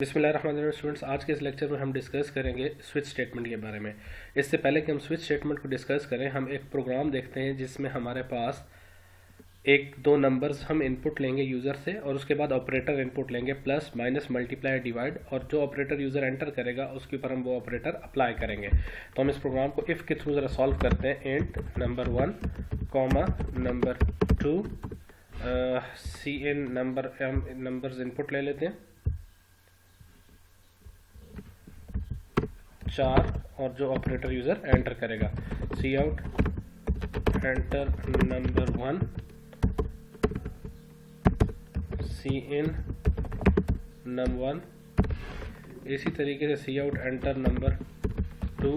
बिस्मिल्लाहिर्रहमानिर्रहीम स्टूडेंट्स, आज के इस लेक्चर में हम डिस्कस करेंगे स्विच स्टेटमेंट के बारे में। इससे पहले कि हम स्विच स्टेटमेंट को डिस्कस करें, हम एक प्रोग्राम देखते हैं जिसमें हमारे पास एक दो नंबर्स हम इनपुट लेंगे यूज़र से और उसके बाद ऑपरेटर इनपुट लेंगे, प्लस माइनस मल्टीप्लाई डिवाइड, और जो ऑपरेटर यूज़र एंटर करेगा उसके ऊपर हम वो ऑपरेटर अप्लाई करेंगे। तो हम इस प्रोग्राम को इफ़ के थ्रू ज़रा सॉल्व करते हैं। इंट नंबर 1 कॉमा नंबर 2 सी इन नंबर्स इनपुट ले लेते हैं 4, और जो ऑपरेटर यूज़र एंटर करेगा सी आउट एंटर नंबर 1 सी इन नम 1, इसी तरीके से सी आउट एंटर नंबर 2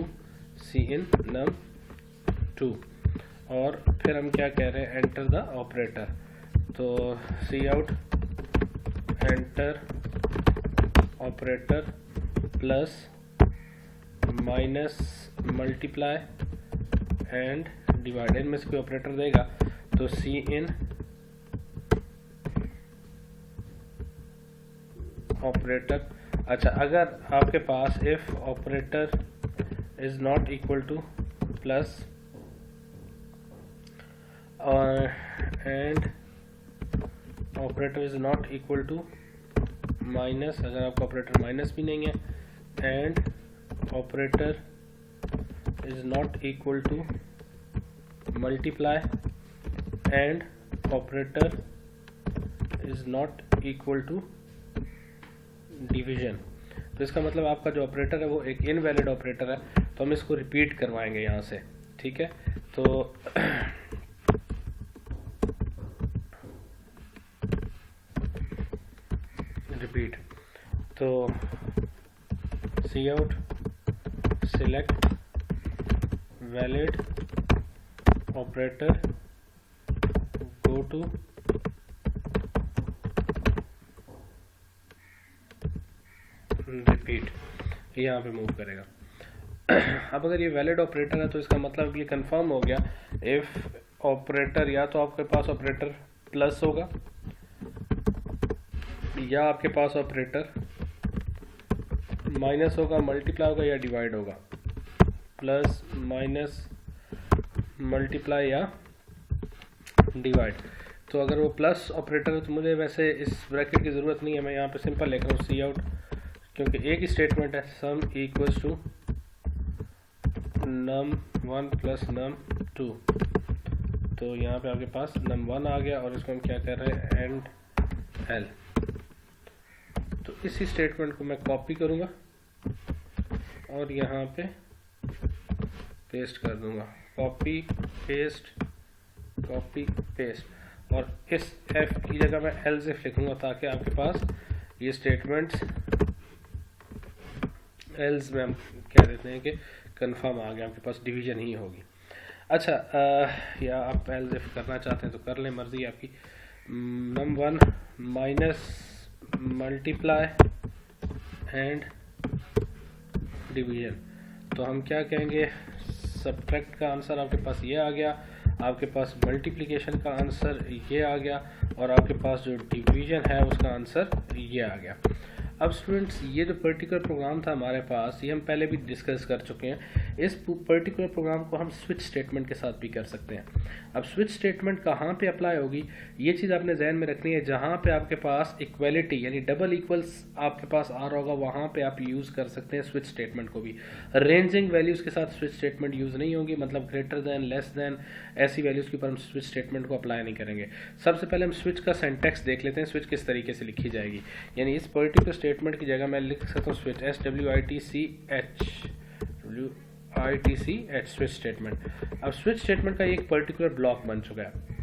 सी इन नम 2, और फिर हम क्या कह रहे हैं, एंटर द ऑपरेटर। तो cout enter operator plus minus multiply and divide, इनमें से कोई ऑपरेटर देगा तो सी इन ऑपरेटर। अच्छा, अगर आपके पास if operator is not equal to plus and operator is not equal to minus, अगर आपका ऑपरेटर माइनस भी नहीं है, and operator is not equal to multiply and operator is not equal to division. तो इसका मतलब आपका जो ऑपरेटर है वो एक इनवैलिड ऑपरेटर है, तो हम इसको रिपीट करवाएंगे यहाँ से। ठीक है, तो रिपीट, तो सी out select valid operator go to repeat, यहाँ पे मूव करेगा। अब अगर ये वैलिड ऑपरेटर है तो इसका मतलब ये कंफर्म हो गया, इफ ऑपरेटर या तो आपके पास ऑपरेटर प्लस होगा या आपके पास ऑपरेटर माइनस होगा, मल्टीप्लाई होगा या डिवाइड होगा, प्लस माइनस मल्टीप्लाई या डिवाइड। तो अगर वो प्लस ऑपरेटर है तो मुझे वैसे इस ब्रैकेट की ज़रूरत नहीं है, मैं यहाँ पे सिंपल लिख रहा हूँ सी आउट, क्योंकि एक ही स्टेटमेंट है, sum equals to num 1 plus num 2। तो यहाँ पे आपके पास नम 1 आ गया और इसको हम क्या कर रहे हैं, एंड एल। तो इसी स्टेटमेंट को मैं कॉपी करूँगा और यहाँ पे पेस्ट कर दूंगा, कॉपी पेस्ट, और इस एफ की जगह मैं एल्स लिखूंगा ताकि आपके पास ये स्टेटमेंट्स एल्स में हम कह देते हैं कि कंफर्म आ गया, आपके पास डिवीजन ही होगी। अच्छा, या आप एल्स करना चाहते हैं तो कर लें, मर्जी आपकी। नम 1 माइनस मल्टीप्लाई एंड डिवीजन, तो हम क्या कहेंगे, सब्ट्रैक्ट का आंसर आपके पास ये आ गया, आपके पास मल्टीप्लिकेशन का आंसर ये आ गया, और आपके पास जो डिवीजन है उसका आंसर ये आ गया। अब स्टूडेंट्स, ये जो पर्टिकुलर प्रोग्राम था हमारे पास, ये हम पहले भी डिस्कस कर चुके हैं। इस पर्टिकुलर प्रोग्राम को हम स्विच स्टेटमेंट के साथ भी कर सकते हैं। अब स्विच स्टेटमेंट कहाँ पे अप्लाई होगी, ये चीज़ आपने जहन में रखनी है। जहाँ पे आपके पास इक्वलिटी यानी डबल इक्वल्स आपके पास आ रहा होगा, वहाँ पे आप यूज़ कर सकते हैं स्विच स्टेटमेंट को भी। रेंजिंग वैल्यूज़ के साथ स्विच स्टेटमेंट यूज़ नहीं होगी, मतलब ग्रेटर दैन, लेस दैन, ऐसी वैल्यूज़ के ऊपर हम स्विच स्टेटमेंट को अप्लाई नहीं करेंगे। सबसे पहले हम स्विच का सिंटैक्स देख लेते हैं, स्विच किस तरीके से लिखी जाएगी। यानी इस पर्टिकुलर स्टेटमेंट की जगह मैं लिख सकता हूँ स्विच, SWITCH स्विच स्टेटमेंट। अब स्विच स्टेटमेंट का एक पर्टिकुलर ब्लॉक बन चुका है।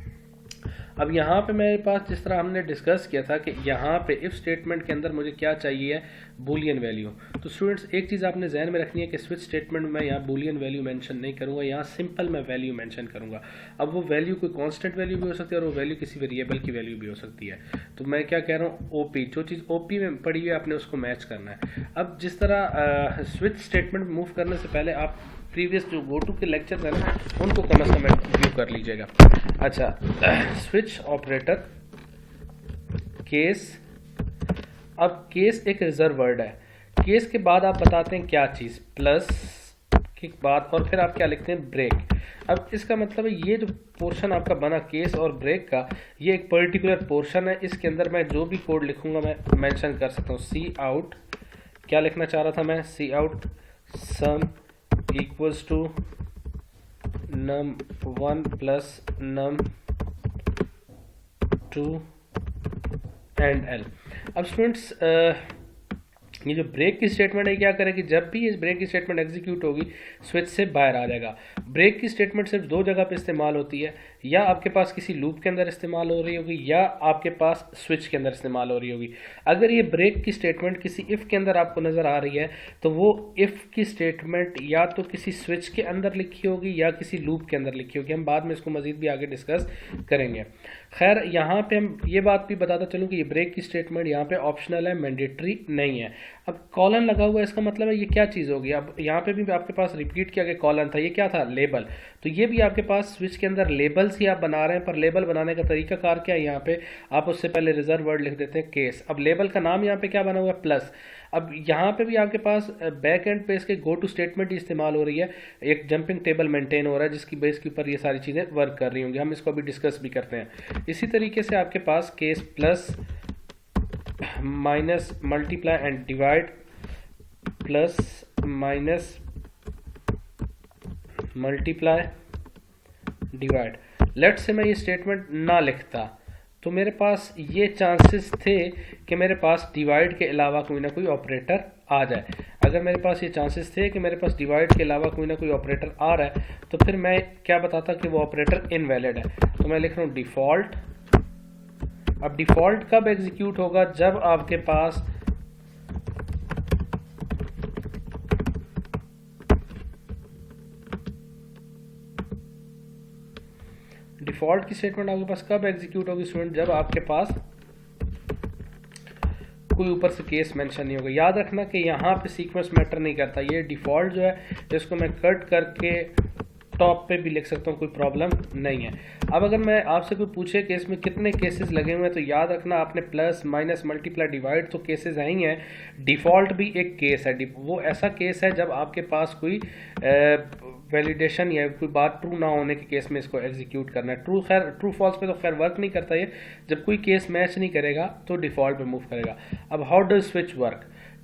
अब यहाँ पे मेरे पास, जिस तरह हमने डिस्कस किया था कि यहाँ पे इफ स्टेटमेंट के अंदर मुझे क्या चाहिए है, बूलियन वैल्यू। तो स्टूडेंट्स, एक चीज़ आपने जहन में रखनी है कि स्विच स्टेटमेंट में यहाँ बूलियन वैल्यू मेंशन नहीं करूँगा, यहाँ सिंपल मैं वैल्यू मेंशन करूँगा। अब वो वैल्यू कोई कांस्टेंट वैल्यू भी हो सकती है और वो वैल्यू किसी वेरिएबल की वैल्यू भी हो सकती है। तो मैं क्या कह रहा हूँ, ओपी, जो चीज़ ओपी में पड़ी हुई है आपने उसको मैच करना है। अब जिस तरह स्विच स्टेटमेंट मूव करने से पहले आप प्रीवियस जो GoTo के लेक्चर है ना, उनको कम से कम व्यू कर लीजिएगा। अच्छा, स्विच ऑपरेटर केस अब केस एक रिजर्व वर्ड है, केस के बाद आप बताते हैं क्या चीज़, प्लस के बाद और फिर आप क्या लिखते हैं, ब्रेक। अब इसका मतलब है ये जो पोर्शन आपका बना केस और ब्रेक का, ये एक पर्टिकुलर पोर्शन है, इसके अंदर मैं जो भी कोड लिखूंगा मैं मेंशन कर सकता हूँ। सी आउट, क्या लिखना चाह रहा था मैं, cout sum equals to num1 plus num2 endl. अब स्टूडेंट्स ये जो ब्रेक की स्टेटमेंट है क्या करेगी, जब भी इस ब्रेक की स्टेटमेंट एग्जीक्यूट होगी स्विच से बाहर आ जाएगा। ब्रेक की स्टेटमेंट सिर्फ दो जगह पे इस्तेमाल होती है, या आपके पास किसी लूप के अंदर इस्तेमाल हो रही होगी या आपके पास स्विच के अंदर इस्तेमाल हो रही होगी। अगर ये ब्रेक की स्टेटमेंट किसी इफ़ के अंदर आपको नज़र आ रही है तो वो इफ़ की स्टेटमेंट या तो किसी स्विच के अंदर लिखी होगी या किसी लूप के अंदर लिखी होगी। हम बाद में इसको मज़ीद भी आगे डिस्कस करेंगे। खैर यहाँ पे हम ये बात भी बताता चलूँ कि ये ब्रेक की स्टेटमेंट यहाँ पे ऑप्शनल है, मैंडेटरी नहीं है। अब कॉलन लगा हुआ है, इसका मतलब है ये क्या चीज़ होगी। अब यहाँ पे भी आपके पास रिपीट किया गया कॉलन था, ये क्या था, लेबल। तो ये भी आपके पास स्विच के अंदर लेबल्स ही आप बना रहे हैं, पर लेबल बनाने का तरीका कार क्या है, यहाँ पे आप उससे पहले रिजर्व वर्ड लिख देते हैं केस। अब लेबल का नाम यहाँ पे क्या बना हुआ है, प्लस। अब यहाँ पे भी आपके पास बैक एंड पे इसके गो टू स्टेटमेंट इस्तेमाल हो रही है, एक जंपिंग टेबल मेंटेन हो रहा है जिसकी बेस के ऊपर ये सारी चीज़ें वर्क कर रही होंगी। हम इसको अभी डिस्कस भी करते हैं। इसी तरीके से आपके पास case plus minus multiply and divide plus minus multiply divide. Let से मैं ये स्टेटमेंट ना लिखता तो मेरे पास ये चांसेस थे कि मेरे पास डिवाइड के अलावा कोई ना कोई ऑपरेटर आ जाए। अगर मेरे पास ये चांसेस थे कि मेरे पास डिवाइड के अलावा कोई ना कोई ऑपरेटर आ रहा है तो फिर मैं क्या बताता कि वो ऑपरेटर इनवैलिड है। तो मैं लिख रहा हूँ डिफ़ॉल्ट। अब डिफ़ॉल्ट कब एग्जीक्यूट होगा, जब आपके पास डिफ़ॉल्ट की स्टेटमेंट आपके पास कब एग्जीक्यूट होगी स्टूडेंट, जब आपके पास कोई ऊपर से केस मेंशन नहीं होगा। याद रखना कि यहाँ पे सीक्वेंस मैटर नहीं करता, ये डिफ़ॉल्ट जो है इसको मैं कट करके टॉप पे भी लिख सकता हूँ, कोई प्रॉब्लम नहीं है। अब अगर मैं आपसे कोई पूछे कि इसमें कितने केसेस लगे हुए हैं तो याद रखना आपने प्लस माइनस मल्टीप्लाई डिवाइड तो केसेस हैं ही हैं, डिफ़ॉल्ट भी एक केस है। वो ऐसा केस है जब आपके पास कोई वैलिडेशन या कोई बात ट्रू ना होने के केस में इसको एग्जीक्यूट करना है। ट्रू फॉल्स पे तो खैर वर्क नहीं करता ये, जब कोई केस मैच नहीं करेगा तो डिफ़ॉल्ट पे मूव करेगा। अब हाउ डज स्विच वर्क,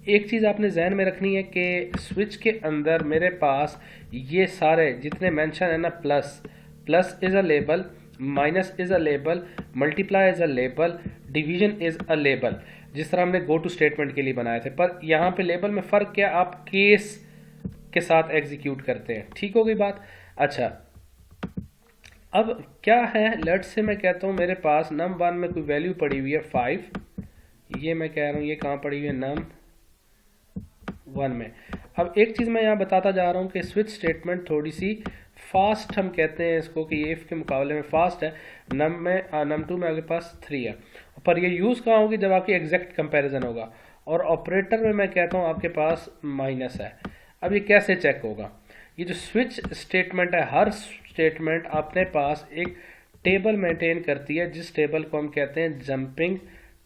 एक चीज़ आपने जहन में रखनी है कि स्विच के अंदर मेरे पास ये सारे जितने मेंशन है ना, plus is a label, minus is a label, multiply is a label, division is a label, जिस तरह हमने गो टू स्टेटमेंट के लिए बनाए थे। पर यहाँ पे लेबल में फ़र्क क्या, आप केस के साथ एग्जीक्यूट करते हैं। ठीक हो गई बात। अच्छा अब क्या है, लेट से मैं कहता हूँ मेरे पास num1 में कोई वैल्यू पड़ी हुई है 5, ये मैं कह रहा हूँ ये कहाँ पड़ी हुई है, num1 में। अब एक चीज़ मैं यहाँ बताता जा रहा हूँ कि स्विच स्टेटमेंट थोड़ी सी फास्ट हम कहते हैं इसको कि ये इफ़ के मुकाबले में फास्ट है। num2 में आपके पास 3 है, पर ये यूज़ कहाँ होगी, जब आपकी एग्जैक्ट कंपैरिजन होगा। और ऑपरेटर में मैं कहता हूँ आपके पास माइनस है। अब ये कैसे चेक होगा, ये जो स्विच स्टेटमेंट है, हर स्टेटमेंट अपने पास एक टेबल मेंटेन करती है जिस टेबल को हम कहते हैं जंपिंग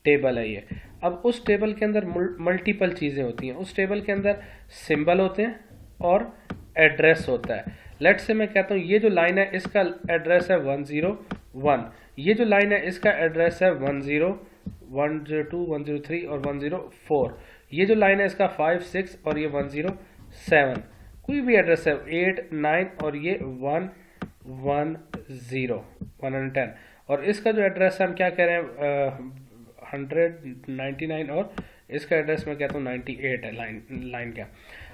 टेबल है ये। अब उस टेबल के अंदर मल्टीपल चीज़ें होती हैं, उस टेबल के अंदर सिंबल होते हैं और एड्रेस होता है। लेट से मैं कहता हूँ ये जो लाइन है इसका एड्रेस है 101, ये जो लाइन है इसका एड्रेस है 10, 102, 103 और 104, ये जो लाइन है इसका 5, 6 और ये 107, कोई भी एड्रेस है 8, 9 और ये 110 और इसका जो एड्रेस है हम क्या कह रहे हैं 199 और इसका एड्रेस मैं कहता हूँ 98 है लाइन का।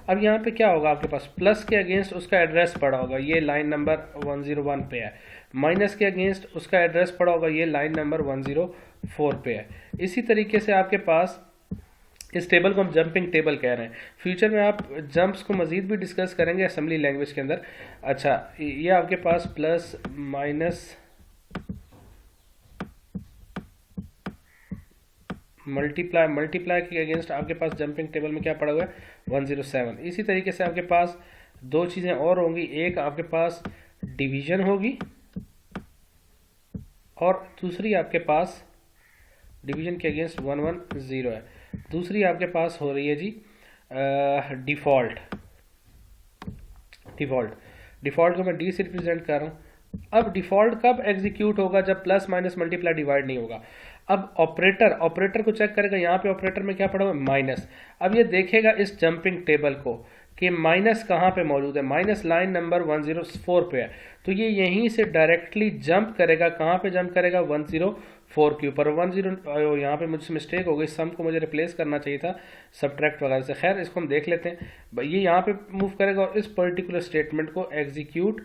अब यहाँ पे क्या होगा, आपके पास प्लस के अगेंस्ट उसका एड्रेस पड़ा होगा, ये लाइन नंबर 101 पे है। माइनस के अगेंस्ट उसका एड्रेस पड़ा होगा, ये लाइन नंबर 104 पे है। इसी तरीके से आपके पास इस टेबल को हम जंपिंग टेबल कह रहे हैं। फ्यूचर में आप जंप्स को मज़ीद भी डिस्कस करेंगे असेंबली लैंग्वेज के अंदर। अच्छा ये आपके पास प्लस माइनस मल्टीप्लाई के अगेंस्ट आपके पास जंपिंग टेबल में क्या पड़ा हुआ है 107। इसी तरीके से आपके पास दो चीज़ें और होंगी, एक आपके पास डिवीजन होगी और दूसरी आपके पास डिवीजन के अगेंस्ट 110 है। दूसरी आपके पास हो रही है जी डिफ़ॉल्ट। डिफ़ॉल्ट को मैं डी से रिप्रेजेंट कर रहा हूँ। अब डिफ़ॉल्ट कब एग्जीक्यूट होगा? जब प्लस माइनस मल्टीप्लाई डिवाइड नहीं होगा। अब ऑपरेटर को चेक करेगा, यहाँ पे ऑपरेटर में क्या पड़ा हुआ है? माइनस। अब ये देखेगा इस जंपिंग टेबल को कि माइनस कहाँ पे मौजूद है, माइनस लाइन नंबर 104 पे है, तो ये यहीं से डायरेक्टली जंप करेगा। कहाँ पे जंप करेगा? 104 के ऊपर। 10 यहाँ पे मुझसे मिस्टेक हो गई, सम को मुझे रिप्लेस करना चाहिए था सब्ट्रैक्ट वगैरह से। खैर इसको हम देख लेते हैं। ये यहाँ पे मूव करेगा और इस पर्टिकुलर स्टेटमेंट को एग्जीक्यूट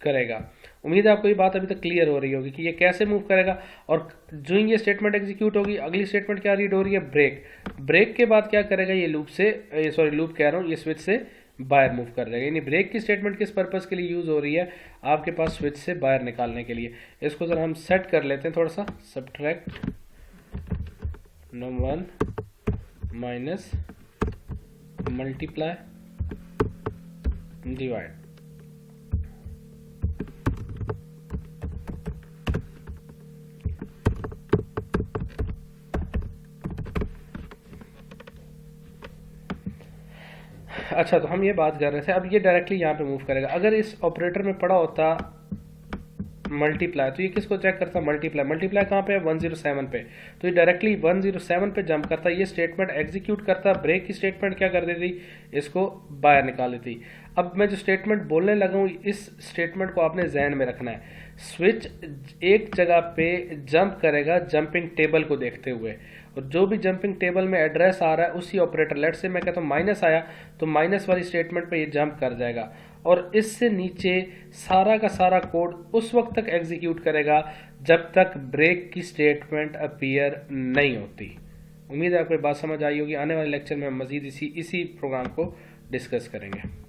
करेगा। उम्मीद है आपको ये बात अभी तक क्लियर हो रही होगी कि ये कैसे मूव करेगा। और जो ये स्टेटमेंट एग्जीक्यूट होगी, अगली स्टेटमेंट क्या रीड हो रही है? ब्रेक। ब्रेक के बाद क्या करेगा? ये लूप कह रहा हूँ, ये स्विच से बाहर मूव कर देगा। यानी ब्रेक की स्टेटमेंट किस पर्पस के लिए यूज हो रही है? आपके पास स्विच से बाहर निकालने के लिए। इसको जरा हम सेट कर लेते हैं थोड़ा सा। Subtract num1 minus multiply divide. अच्छा, तो हम ये बात कर रहे थे, अब ये डायरेक्टली यहाँ पे मूव करेगा। अगर इस ऑपरेटर में पड़ा होता मल्टीप्लाई, तो ये किसको चेक करता? मल्टीप्लाई कहाँ पे है? 107 पे। तो ये डायरेक्टली 107 पे जंप करता, ये स्टेटमेंट एग्जीक्यूट करता। ब्रेक की स्टेटमेंट क्या कर देती? इसको बाहर निकाल देती। अब मैं जो स्टेटमेंट बोलने लगा हूँ, इस स्टेटमेंट को आपने जहन में रखना है। स्विच एक जगह पे जंप करेगा जंपिंग टेबल को देखते हुए, और जो भी जंपिंग टेबल में एड्रेस आ रहा है उसी ऑपरेटर, लेट से मैं कहता हूँ माइनस आया, तो माइनस वाली स्टेटमेंट पे ये जंप कर जाएगा और इससे नीचे सारा का सारा कोड उस वक्त तक एग्जीक्यूट करेगा जब तक ब्रेक की स्टेटमेंट अपीयर नहीं होती। उम्मीद है आपको बात समझ आई होगी। आने वाले लेक्चर में हम मजीद इसी प्रोग्राम को डिस्कस करेंगे।